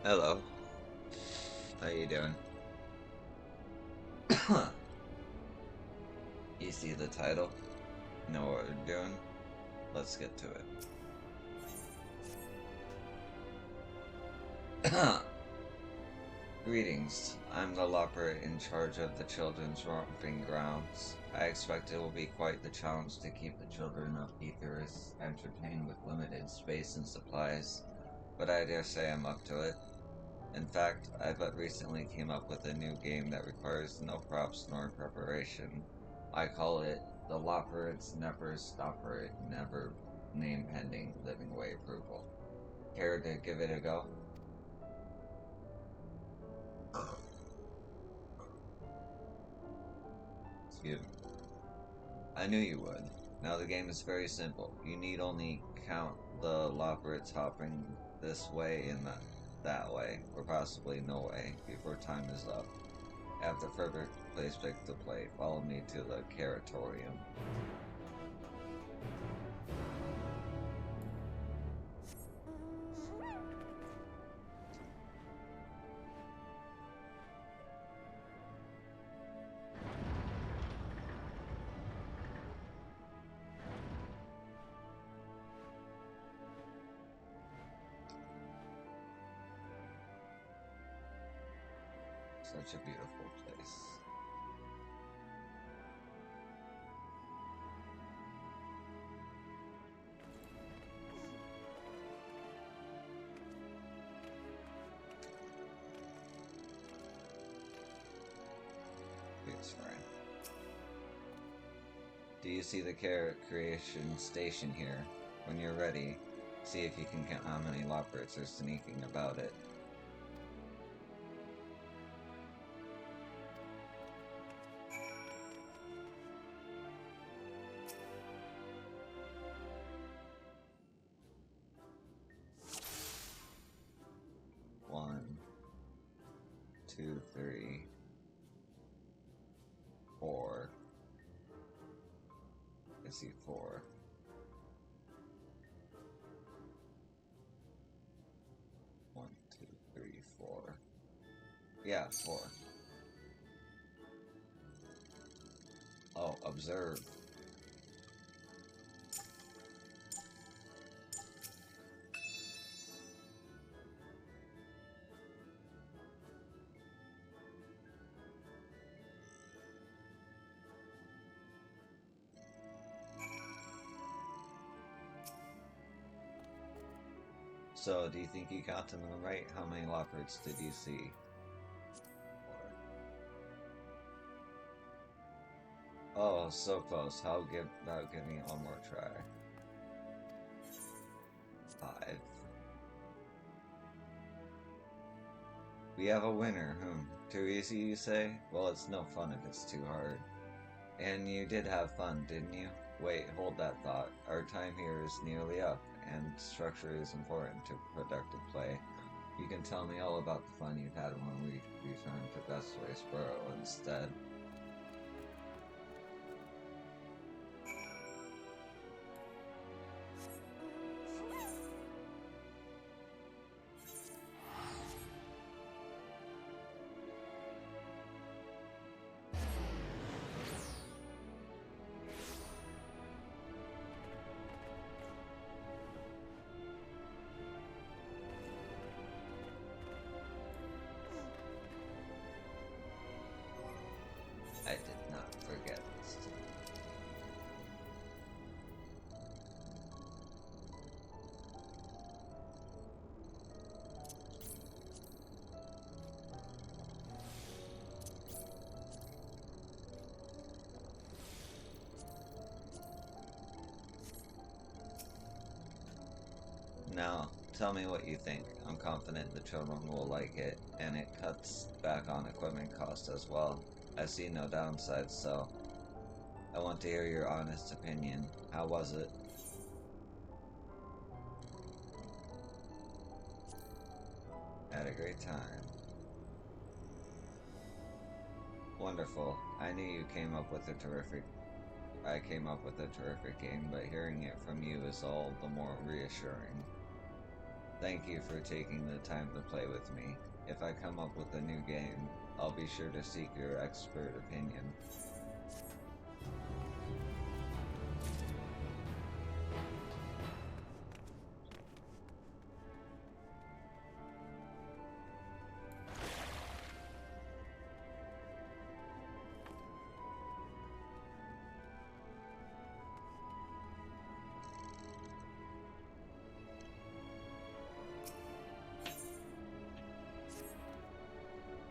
Hello. How you doing? You see the title? Know what we're doing? Let's get to it. Greetings. I'm the Lopper in charge of the children's romping grounds. I expect it will be quite the challenge to keep the children of Ethers entertained with limited space and supplies, but I dare say I'm up to it. In fact, I but recently came up with a new game that requires no props nor preparation. I call it the Lopper It's Never Stopper It Never Name Pending Living Way Approval. Care to give it a go? Excuse me. I knew you would. Now the game is very simple. You need only count the Lopperits hopping this way and that way, or possibly no way, before time is up. Have the perfect place picked to play. Follow me to the Caratorium. Such a beautiful place. It's fine. Do you see the carrot creation station here? When you're ready, see if you can count how many Loprits are sneaking about it. One, two, three, four. I see four. One, two, three, four. Yeah, four. Oh, observe. So, do you think you counted them right? How many Loprits did you see? Oh, so close. That'll give me one more try. Five. We have a winner. Too easy, you say? Well, it's no fun if it's too hard. And you did have fun, didn't you? Wait, hold that thought. Our time here is nearly up, and structure is important to productive play. You can tell me all about the fun you've had when we return to Best Way Burrow instead. I did not forget this time. Now, tell me what you think. I'm confident the children will like it, and it cuts back on equipment cost as well. I see no downsides, so I want to hear your honest opinion. How was it? Had a great time. Wonderful. I came up with a terrific game, but hearing it from you is all the more reassuring. Thank you for taking the time to play with me. If I come up with a new game, I'll be sure to seek your expert opinion.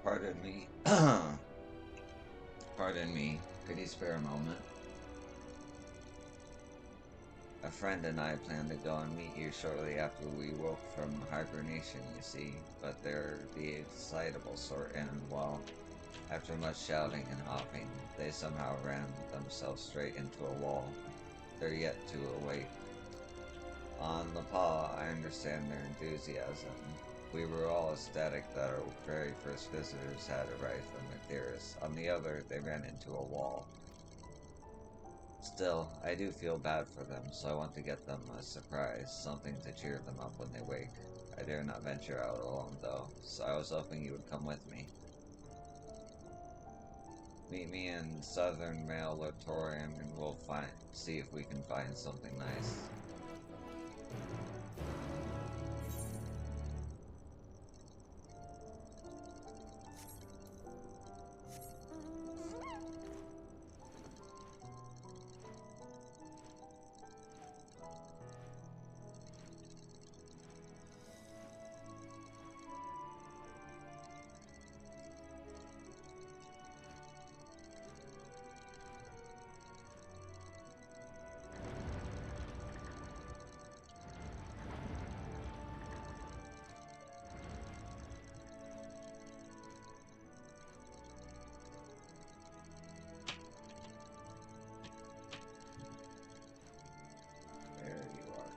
Pardon me. Pardon me. Could you spare a moment? A friend and I plan to go and meet you shortly after we woke from hibernation, you see, but they're the excitable sort, and, well, after much shouting and hopping, they somehow ran themselves straight into a wall. They're yet to awake. On the paw, I understand their enthusiasm. We were all ecstatic that our very first visitors had arrived from Etheirys. On the other, they ran into a wall. Still, I do feel bad for them, so I want to get them a surprise, something to cheer them up when they wake. I dare not venture out alone, though, so I was hoping you would come with me. Meet me in Southern Mail Latorium and we'll see if we can find something nice. There you are.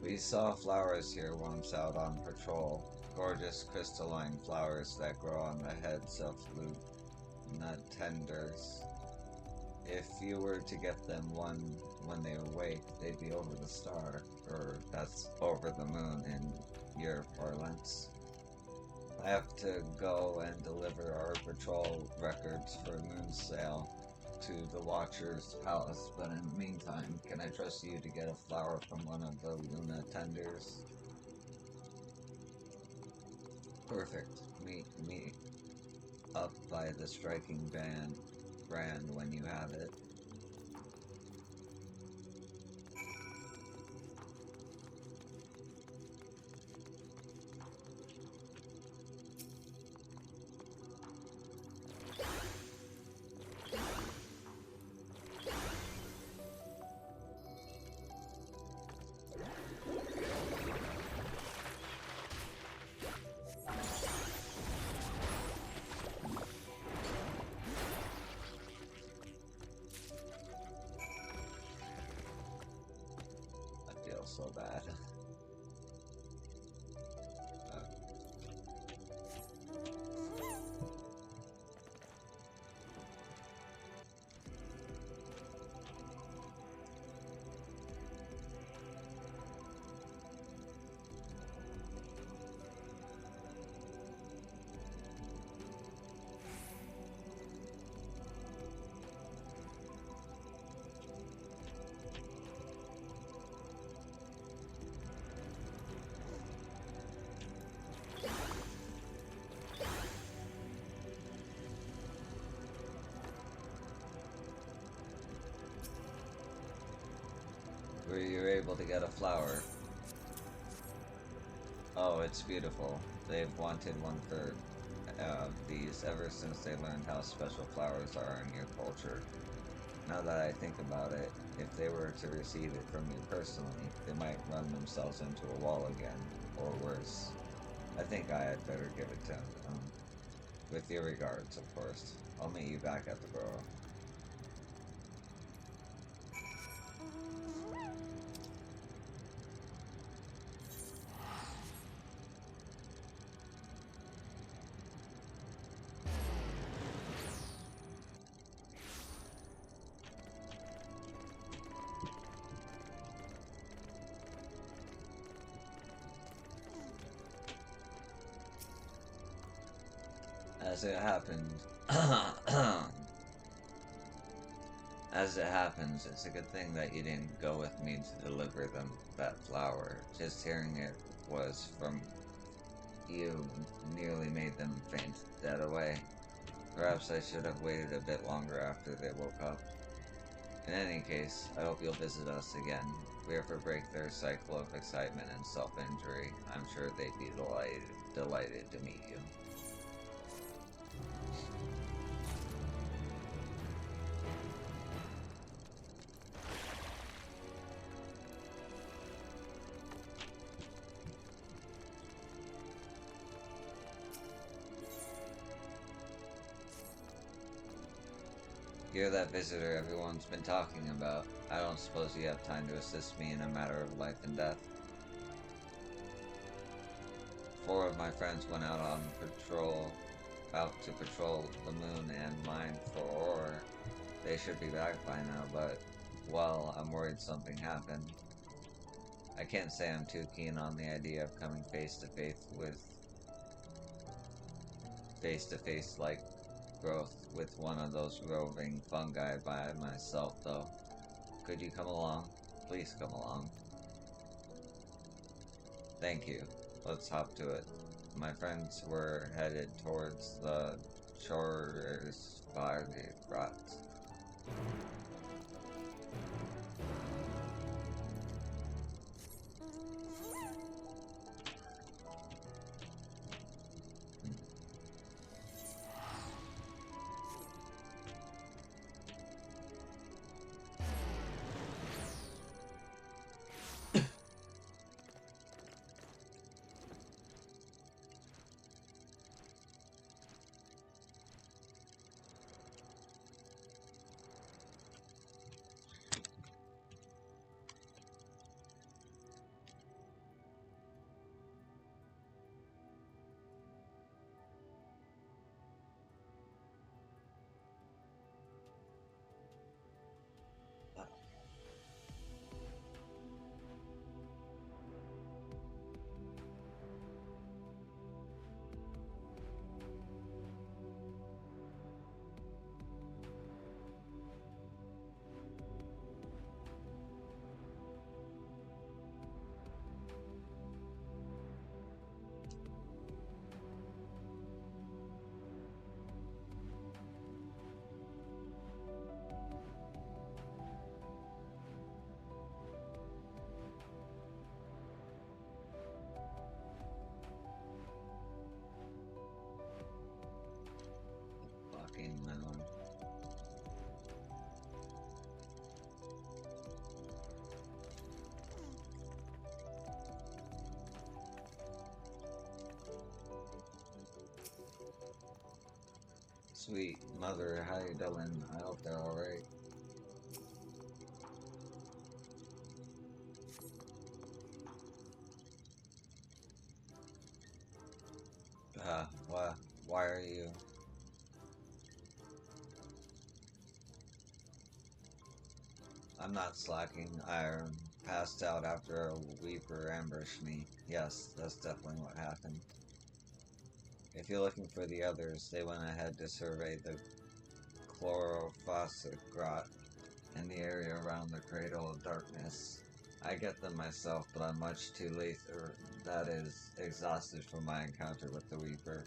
We saw flowers here once out on patrol. Gorgeous crystalline flowers that grow on the heads of Luna tenders. If you were to get them when they awake, they'd be over the star, or that's over the moon in your parlance. I have to go and deliver our patrol records for Moon's Sail to the Watcher's palace, but in the meantime, can I trust you to get a flower from one of the Luna tenders? Perfect. Meet me up by the striking brand when you have it. I feel so bad. able to get a flower. Oh, it's beautiful. They've wanted one for these ever since they learned how special flowers are in your culture. Now that I think about it, if they were to receive it from you personally, they might run themselves into a wall again, or worse. I think I had better give it to them. With your regards, of course. I'll meet you back at the burrow. As it happened, as it happens, it's a good thing that you didn't go with me to deliver them that flower. Just hearing it was from you nearly made them faint dead away. Perhaps I should have waited a bit longer after they woke up. In any case, I hope you'll visit us again. We have to break their cycle of excitement and self-injury. I'm sure they'd be delighted to meet you. You're that visitor everyone's been talking about. I don't suppose you have time to assist me in a matter of life and death. 4 of my friends went out to patrol the moon and mine for ore. They should be back by now, but, well, I'm worried something happened. I can't say I'm too keen on the idea of coming face to face like growth with one of those roving fungi by myself, though. Could you come along? Please come along. Thank you. Let's hop to it. My friends were headed towards the Chor's Grot. Fucking melon. Sweet mother, how you doing? I hope they're alright. Why are you? I'm not slacking. I passed out after a weeper ambushed me. Yes, that's definitely what happened. If you're looking for the others, they went ahead to survey the Chlorophosis grot and the area around the Cradle of Darkness. I get them myself, but I'm much too late, or that is, exhausted from my encounter with the Reaper.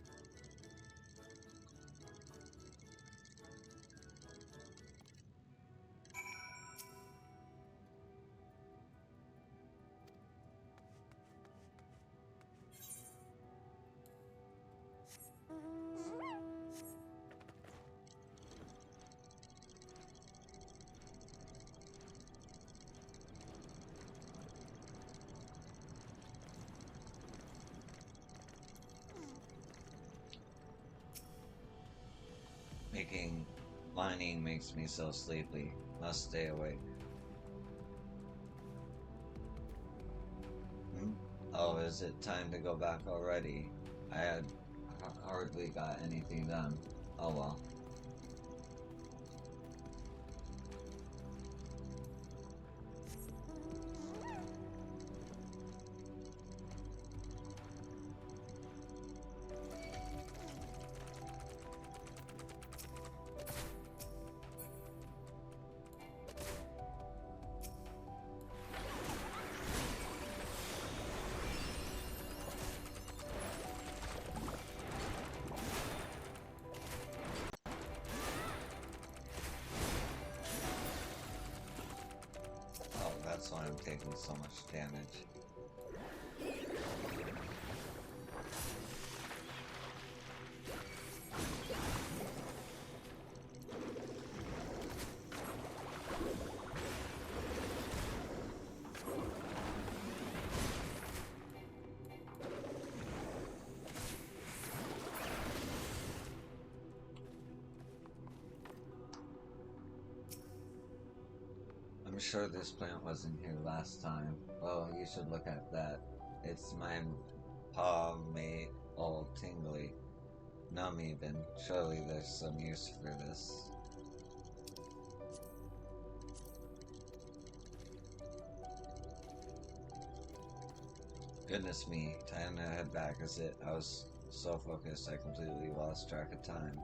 Making mining makes me so sleepy. Must stay awake. Hmm? Oh, is it time to go back already? I had hardly got anything done. Oh well. Oh, that's why I'm taking so much damage. I'm sure this plant wasn't here last time. Well, you should look at that. It's my paw made all tingly. Numb even. Surely there's some use for this. Goodness me, time to head back is it? I was so focused I completely lost track of time.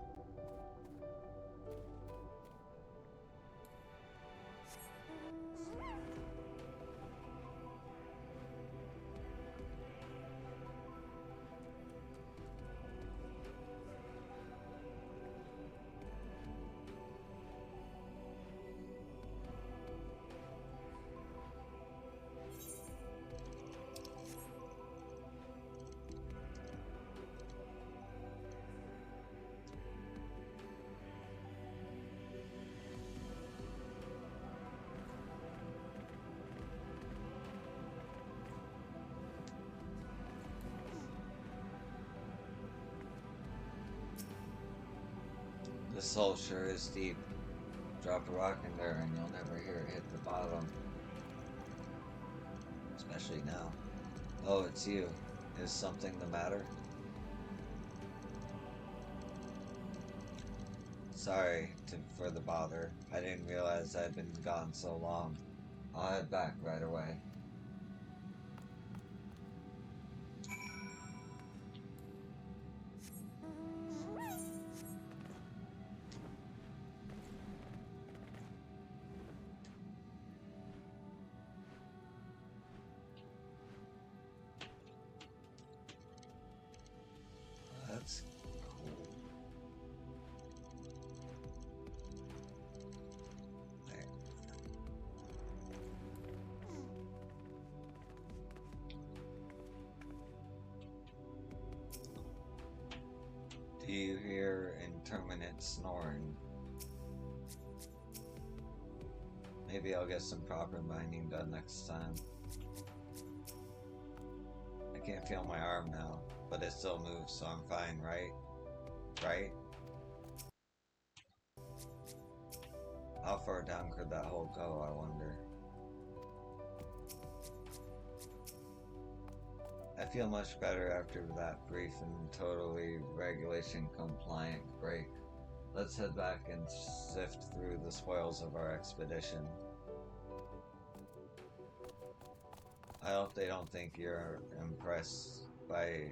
This hole sure is deep. Drop a rock in there and you'll never hear it hit the bottom. Especially now. Oh, it's you. Is something the matter? Sorry for the bother. I didn't realize I'd been gone so long. I'll head back right away. That's cool. There. Do you hear intermittent snoring? Maybe I'll get some proper mining done next time. I can't feel my arm now, but it still moves, so I'm fine, right? Right? How far down could that hole go, I wonder? I feel much better after that brief and totally regulation compliant break. Let's head back and sift through the spoils of our expedition. I hope they don't think you're impressed by...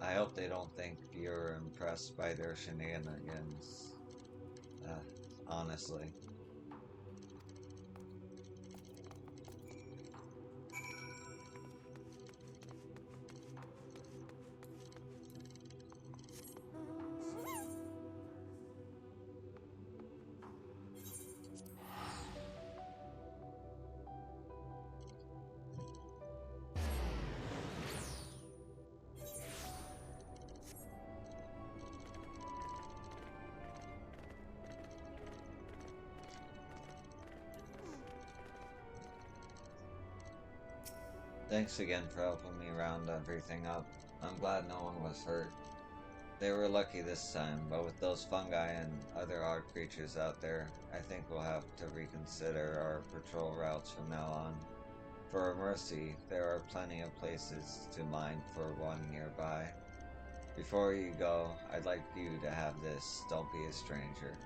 I hope they don't think you're impressed by their shenanigans. Honestly. Thanks again for helping me round everything up. I'm glad no one was hurt. They were lucky this time, but with those fungi and other odd creatures out there, I think we'll have to reconsider our patrol routes from now on. For a mercy, there are plenty of places to mine for one nearby. Before you go, I'd like you to have this. Don't be a stranger.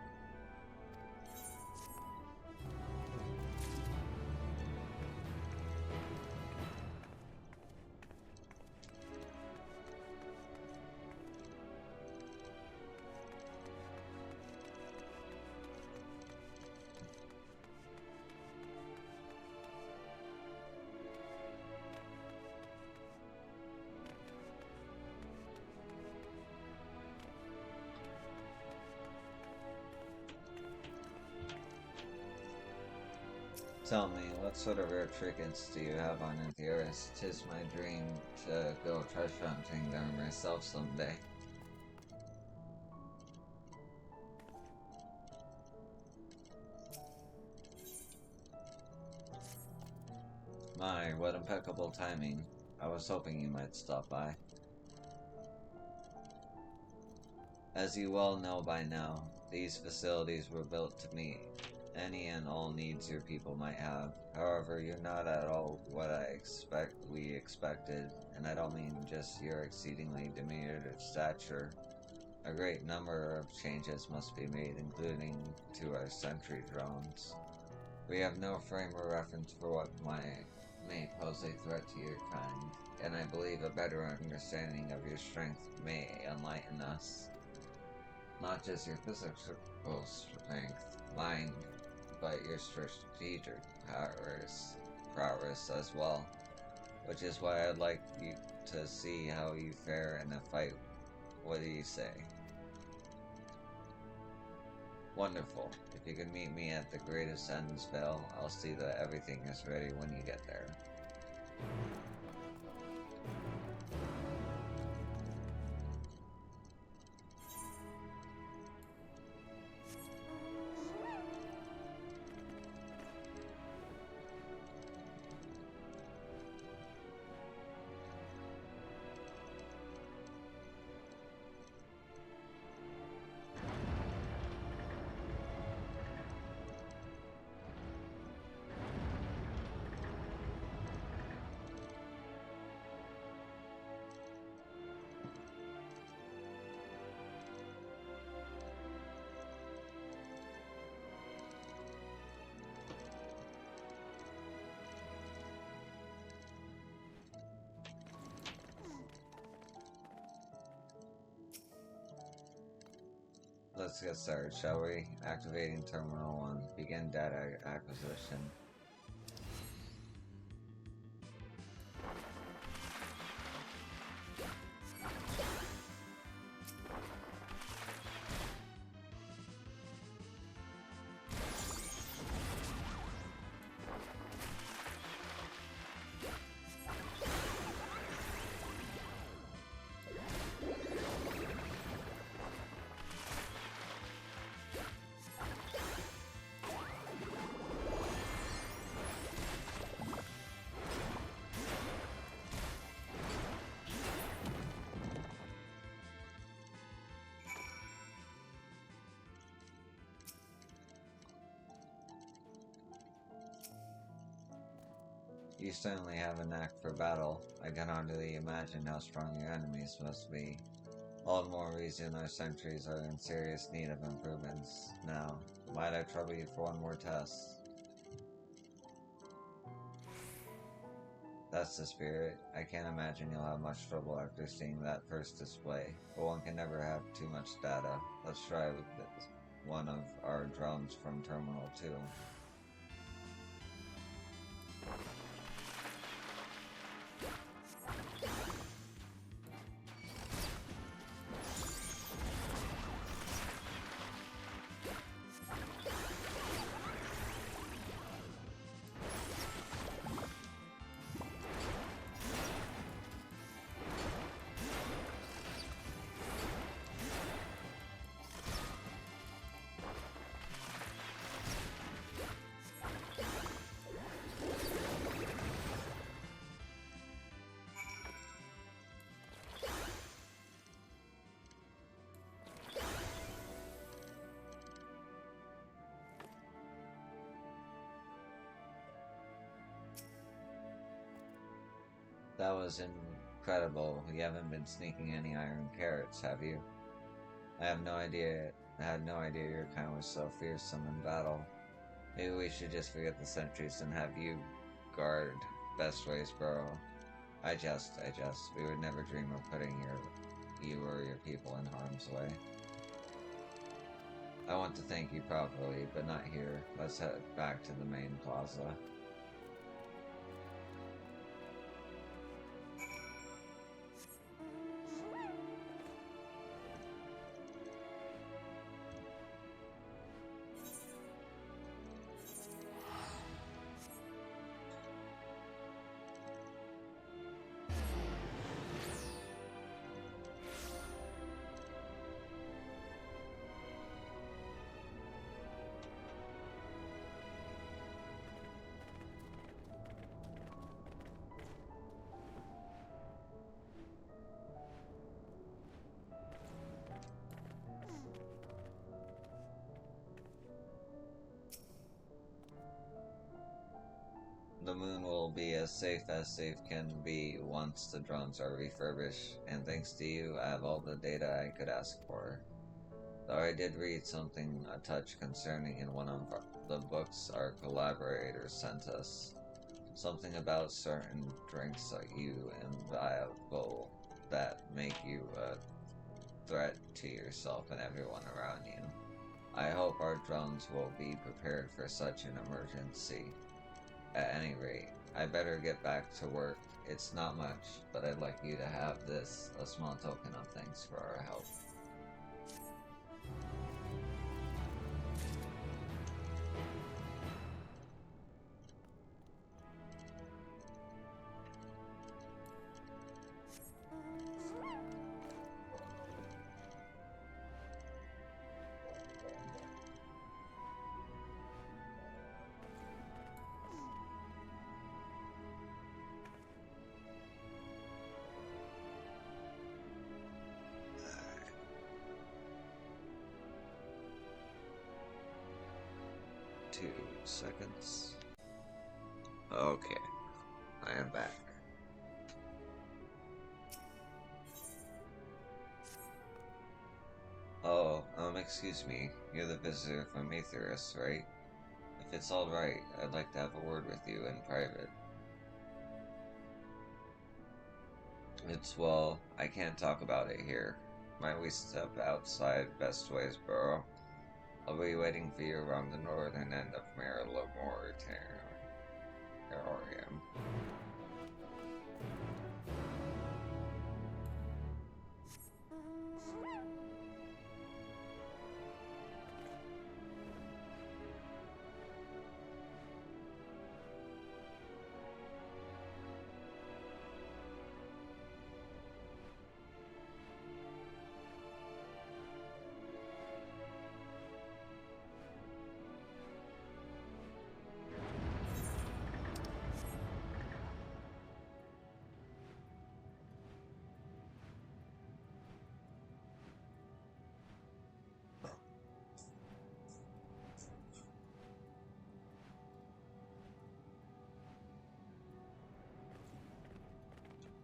Tell me, what sort of rare trinkets do you have on Earth? 'Tis my dream to go treasure hunting there myself someday. My, what impeccable timing. I was hoping you might stop by. As you well know by now, these facilities were built to meet any and all needs your people might have. However, you're not at all what we expected, and I don't mean just your exceedingly diminutive stature. A great number of changes must be made, including to our sentry drones. We have no frame of reference for what may pose a threat to your kind, and I believe a better understanding of your strength may enlighten us. Not just your physical strength, mind, but your strategic prowess as well. Which is why I'd like you to see how you fare in a fight. What do you say? Wonderful. If you can meet me at the greatest ends Vale, I'll see that everything is ready when you get there. Let's get started, shall we? Activating Terminal 1. Begin data acquisition. You certainly have a knack for battle. I can hardly imagine how strong your enemies must be. All the more reason our sentries are in serious need of improvements. Now, might I trouble you for one more test? That's the spirit. I can't imagine you'll have much trouble after seeing that first display, but one can never have too much data. Let's try with one of our drones from Terminal 2. That was incredible. You haven't been sneaking any iron carrots, have you? I have no idea. I had no idea your kind was so fearsome in battle. Maybe we should just forget the sentries and have you guard Bestway's burrow. I jest. We would never dream of putting you or your people in harm's way. I want to thank you properly, but not here. Let's head back to the main plaza. The moon will be as safe can be once the drones are refurbished, and thanks to you, I have all the data I could ask for. Though I did read something a touch concerning in one of the books our collaborators sent us. Something about certain drinks that you imbibe that make you a threat to yourself and everyone around you. I hope our drones will be prepared for such an emergency. At any rate, I better get back to work. It's not much, but I'd like you to have this, a small token of thanks for our help. Two seconds. Okay, I am back. Oh, excuse me. You're the visitor from Aetheris, right? If it's alright, I'd like to have a word with you in private. Well, I can't talk about it here. Might we step outside Bestway's burrow? I'll be waiting for you around the northern end of Terrarium.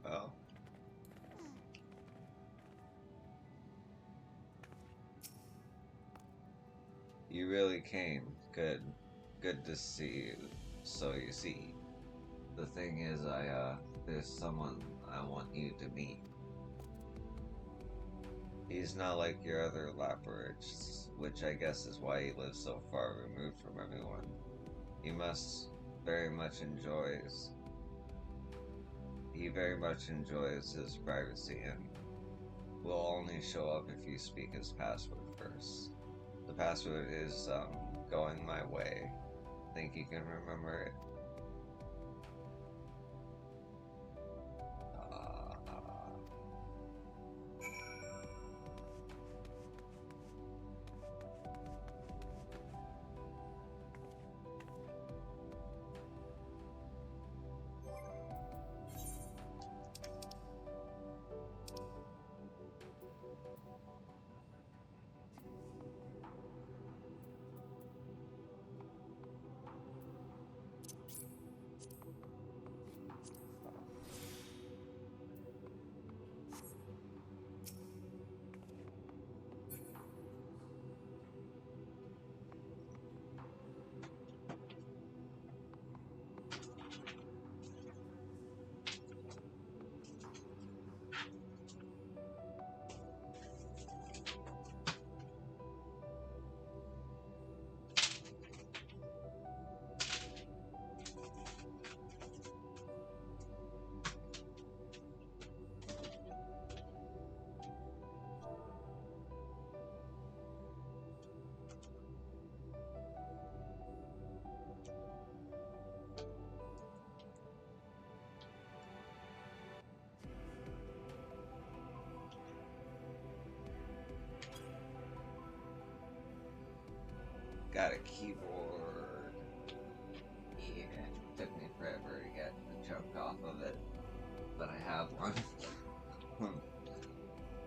Well, you really came. Good. Good to see you. So you see, the thing is, there's someone I want you to meet. He's not like your other Laperichs, which I guess is why he lives so far removed from everyone. He must very much enjoys he very much enjoys his privacy and will only show up if you speak his password first. The password is going my way. Think you can remember it? Got a keyboard. Yeah, took me forever to get the chunk off of it, but I have one.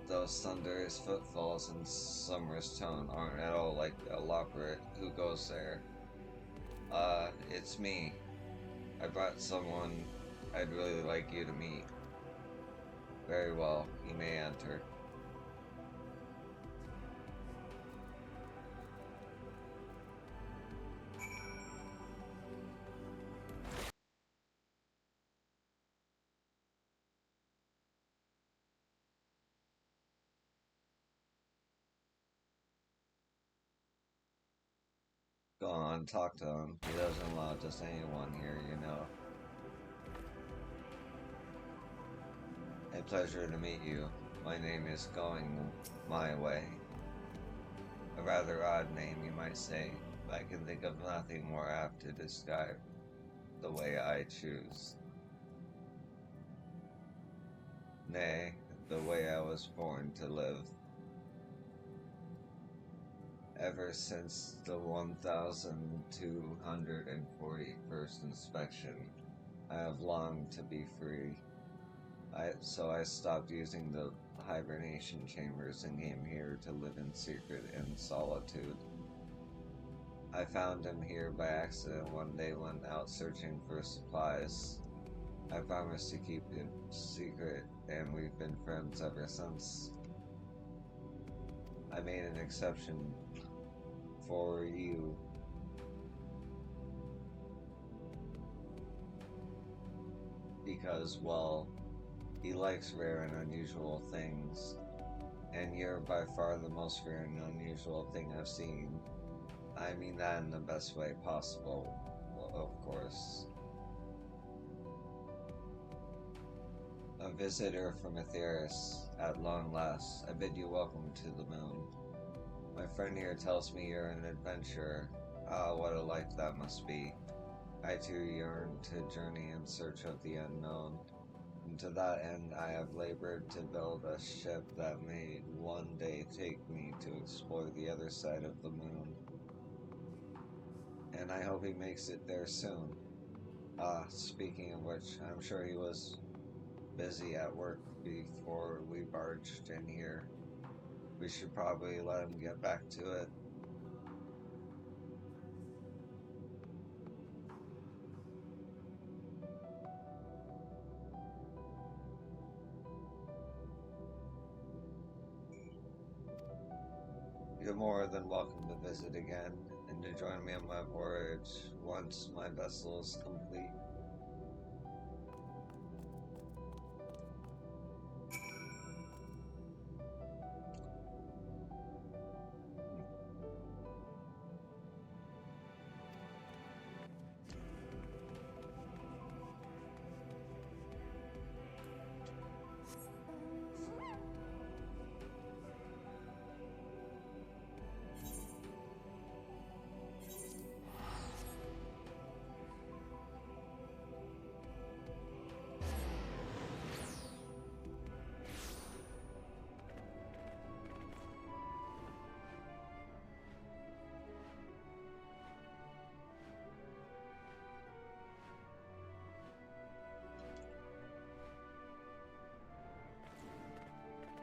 Those thunderous footfalls in Summer's tone aren't at all like the elaborate who goes there. It's me. I brought someone I'd really like you to meet. Very well, you may enter. Go on, talk to him. He doesn't allow just anyone here, you know. A pleasure to meet you. My name is Going My Way. A rather odd name, you might say, but I can think of nothing more apt to describe the way I choose. Nay, the way I was born to live. Ever since the 1241st inspection, I have longed to be free. So I stopped using the hibernation chambers and came here to live in secret and solitude. I found him here by accident one day when out searching for supplies. I promised to keep it secret, and we've been friends ever since. I made an exception for you because, well, he likes rare and unusual things, and you're by far the most rare and unusual thing I've seen. I mean that in the best way possible, well, of course. A visitor from Aetheris, at long last, I bid you welcome to the moon. My friend here tells me you're an adventurer. Ah, what a life that must be. I too yearn to journey in search of the unknown, and to that end I have labored to build a ship that may one day take me to explore the other side of the moon. And I hope he makes it there soon. Ah, speaking of which, I'm sure he was busy at work before we barged in here. We should probably let him get back to it. You're more than welcome to visit again, and to join me on my voyage once my vessel is complete.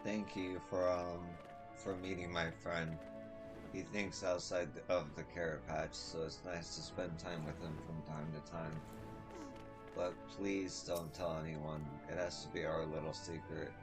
Thank you for meeting my friend. He thinks outside of the carrot patch, so it's nice to spend time with him from time to time. But please don't tell anyone. It has to be our little secret.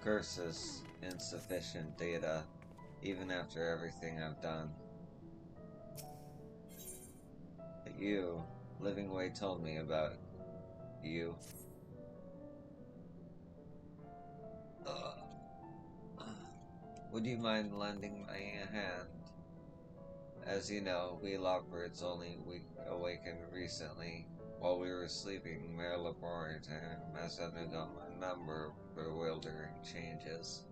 Curses, insufficient data. even after everything I've done. You, Living Way told me about you. Would you mind lending me a hand? As you know, we Lockbirds only awakened recently. While we were sleeping, Mayor Laboratory has undergone a number of bewildering changes.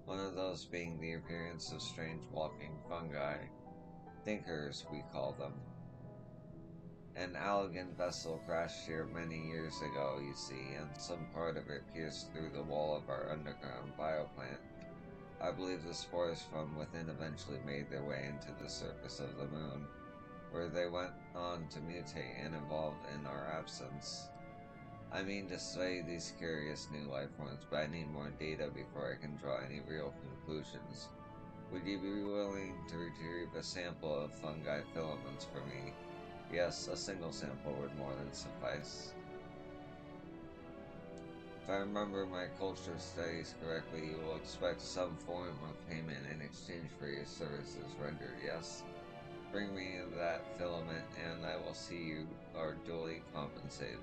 One of those being the appearance of strange walking fungi. Thinkers, we call them. An elegant vessel crashed here many years ago, you see, and some part of it pierced through the wall of our underground bioplant. I believe the spores from within eventually made their way into the surface of the moon, where they went on to mutate and evolve in our absence. I mean to study these curious new life forms, but I need more data before I can draw any real conclusions. Would you be willing to retrieve a sample of fungi filaments for me? Yes, a single sample would more than suffice. If I remember my culture studies correctly, you will expect some form of payment in exchange for your services rendered, yes? Bring me that filament and I will see you are duly compensated.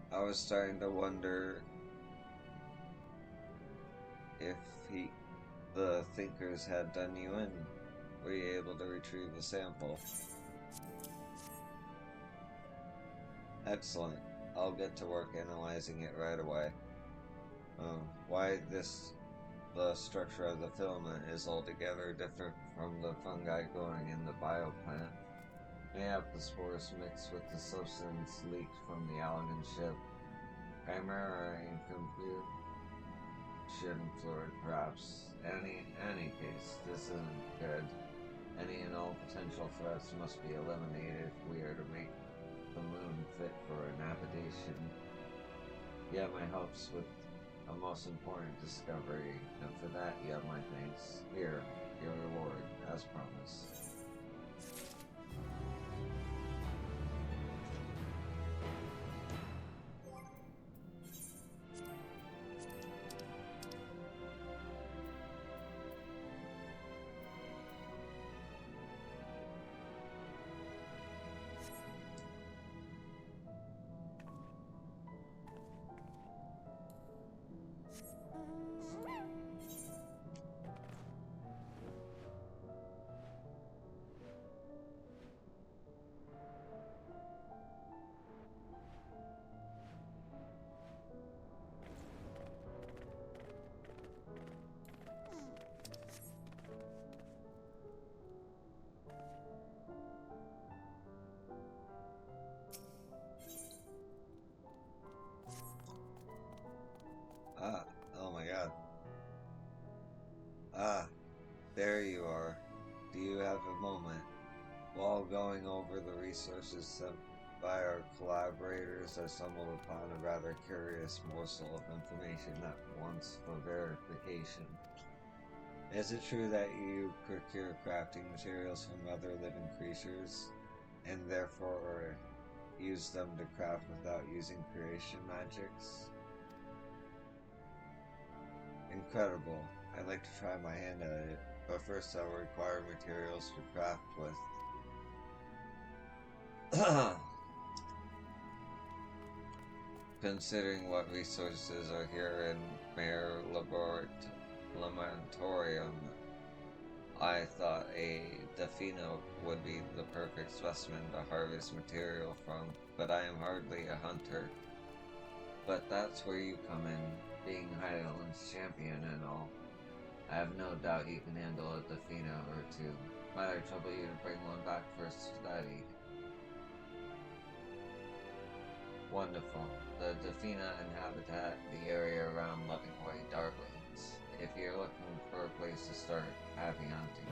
I was starting to wonder if the thinkers had done you in. Were you able to retrieve a sample? Excellent. I'll get to work analyzing it right away. Why the structure of the filament is altogether different from the fungi growing in the bioplant. Mayhap the spores mixed with the substance leaked from the Allegan ship. Chimera incompletion fluid, perhaps. Any case, this isn't good. Any and all potential threats must be eliminated if we are to make the moon fit for an habitation. You have my hopes with a most important discovery, and for that you have my thanks. Here, your reward, as promised. a moment. While going over the resources sent by our collaborators, I stumbled upon a rather curious morsel of information at once for verification. Is it true that you procure crafting materials from other living creatures, and therefore use them to craft without using creation magics? Incredible. I'd like to try my hand at it, but first I will require materials to craft with. Considering what resources are here in Mare Laboratorium, I thought a Defino would be the perfect specimen to harvest material from, but I am hardly a hunter. But that's where you come in, being Highland's champion and all. I have no doubt you can handle a Defino or two. Might I trouble you to bring one back for study? Wonderful. The Defina inhabitat the area around Lovingway Darklings. If you're looking for a place to start, happy hunting.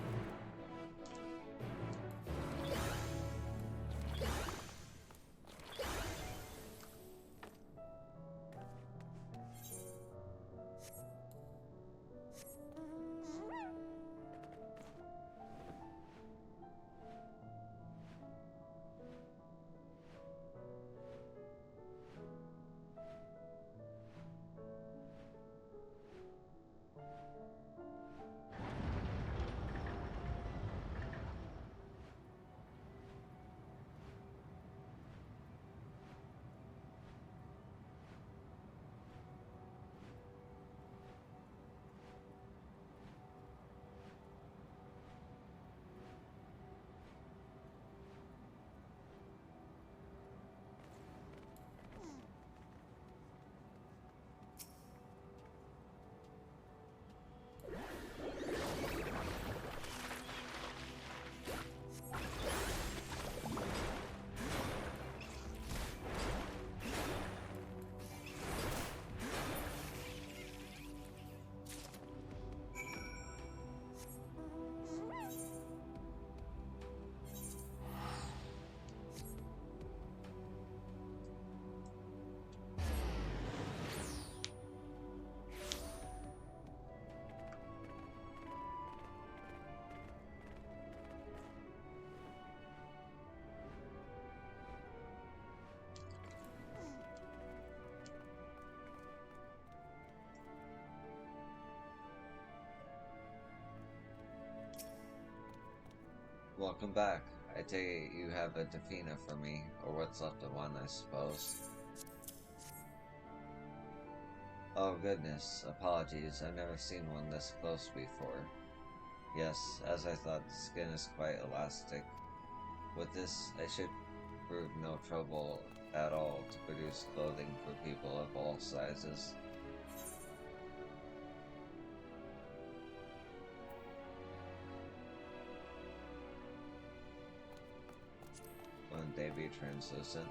Welcome back. I take it you have a Defina for me, or what's left of one, I suppose. Oh goodness, apologies, I've never seen one this close before. Yes, as I thought, the skin is quite elastic. With this, I should prove no trouble at all to produce clothing for people of all sizes. Wouldn't they be translucent?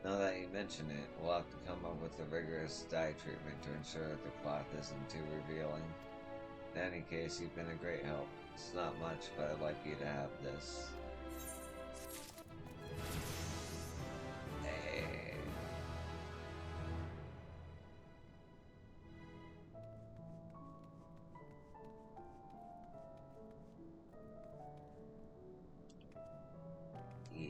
Now that you mention it, we'll have to come up with a rigorous dye treatment to ensure that the cloth isn't too revealing. In any case, you've been a great help. It's not much, but I'd like you to have this. Hey. Yeah.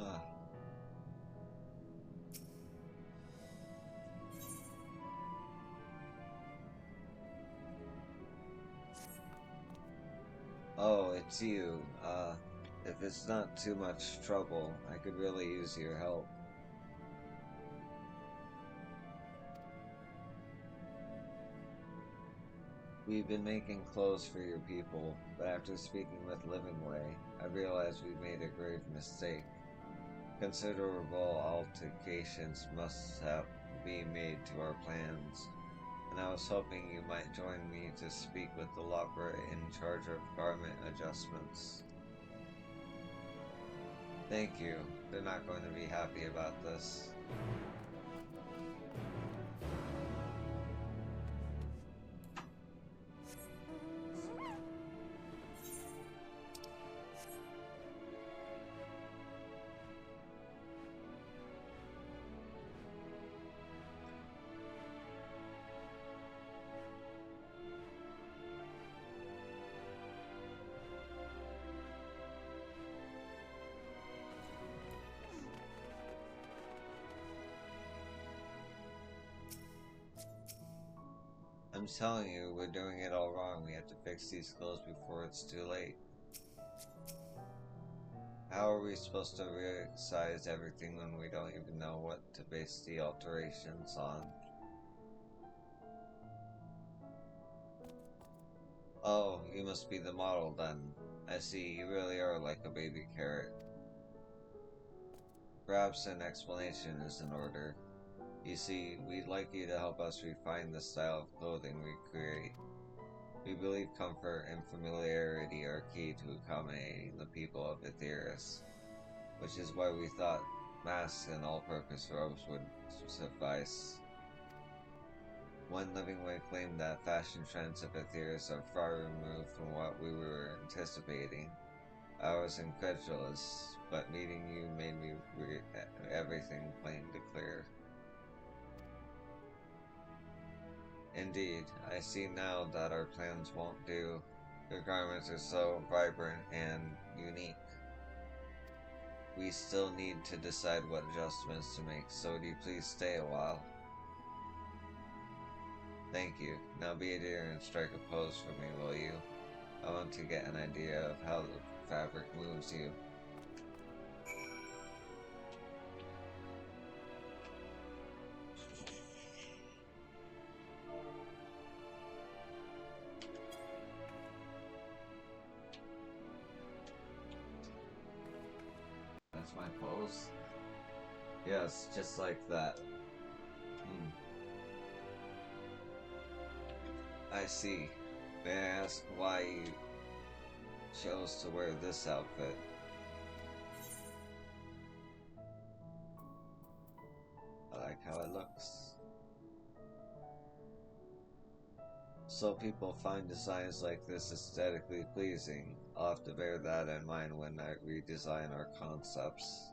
Ah. Oh, it's you. If it's not too much trouble, I could really use your help. We've been making clothes for your people, but after speaking with Livingway, I realized we made a grave mistake. Considerable alterations must have been made to our plans, and I was hoping you might join me to speak with the locker in charge of garment adjustments. Thank you. They're not going to be happy about this. I'm telling you, we're doing it all wrong. We have to fix these clothes before it's too late. How are we supposed to resize everything when we don't even know what to base the alterations on? Oh, you must be the model then. I see, you really are like a baby carrot. Perhaps an explanation is in order. You see, we'd like you to help us refine the style of clothing we create. We believe comfort and familiarity are key to accommodating the people of Aetheris, which is why we thought masks and all-purpose robes would suffice. One Livingway claimed that fashion trends of Aetheris are far removed from what we were anticipating. I was incredulous, but meeting you made me everything plain to clear. Indeed, I see now that our plans won't do. Your garments are so vibrant and unique. We still need to decide what adjustments to make, so would you please stay a while? Thank you. Now be a dear and strike a pose for me, will you? I want to get an idea of how the fabric moves you. That's my pose? Yes, just like that. I see. May I ask why you chose to wear this outfit? I like how it looks. So people find designs like this aesthetically pleasing. I'll have to bear that in mind when I redesign our concepts.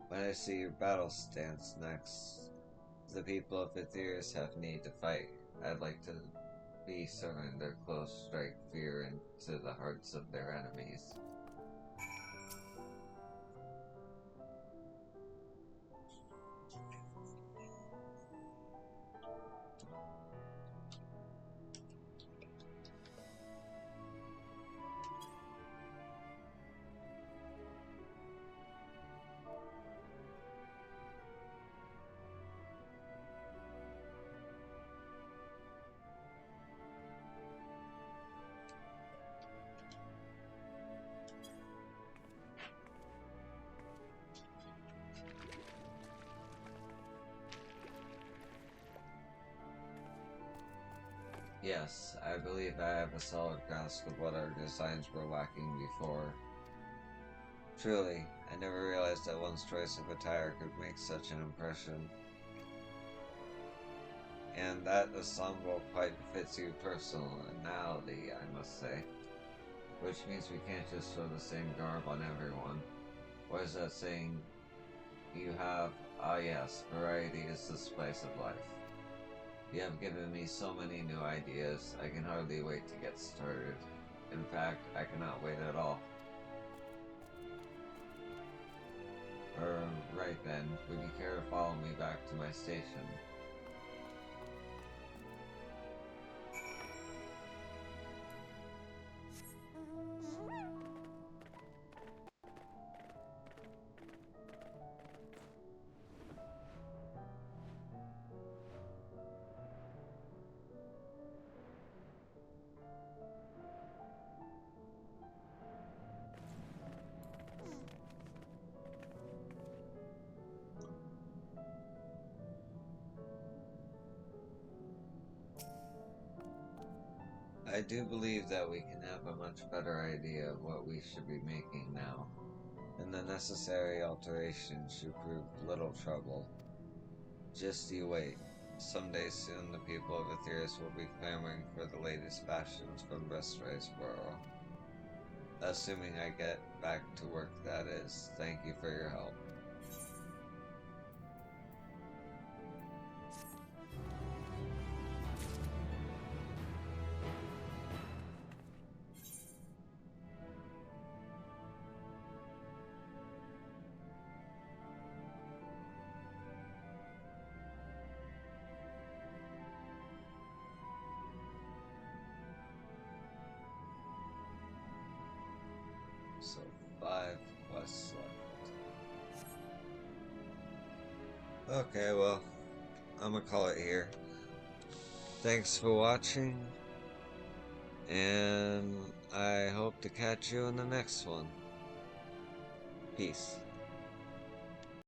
When I see your battle stance next, the people of Aetheris have need to fight. I'd like to be certain their clothes strike fear into the hearts of their enemies. Yes, I believe I have a solid grasp of what our designs were lacking before. Truly, I never realized that one's choice of attire could make such an impression. And that ensemble quite fits your personality, I must say. Which means we can't just throw the same garb on everyone. What is that saying? You have, ah yes, variety is the spice of life. You have given me so many new ideas, I can hardly wait to get started. In fact, I cannot wait at all. Right then, would you care to follow me back to my station? I do believe that we can have a much better idea of what we should be making now, and the necessary alterations should prove little trouble. Just you wait. Someday soon the people of Aetheris will be clamoring for the latest fashions from Riceboro. Assuming I get back to work, that is. Thank you for your help. So, 5 quests left. Okay, well, I'm gonna call it here. Thanks for watching, and I hope to catch you in the next one. Peace.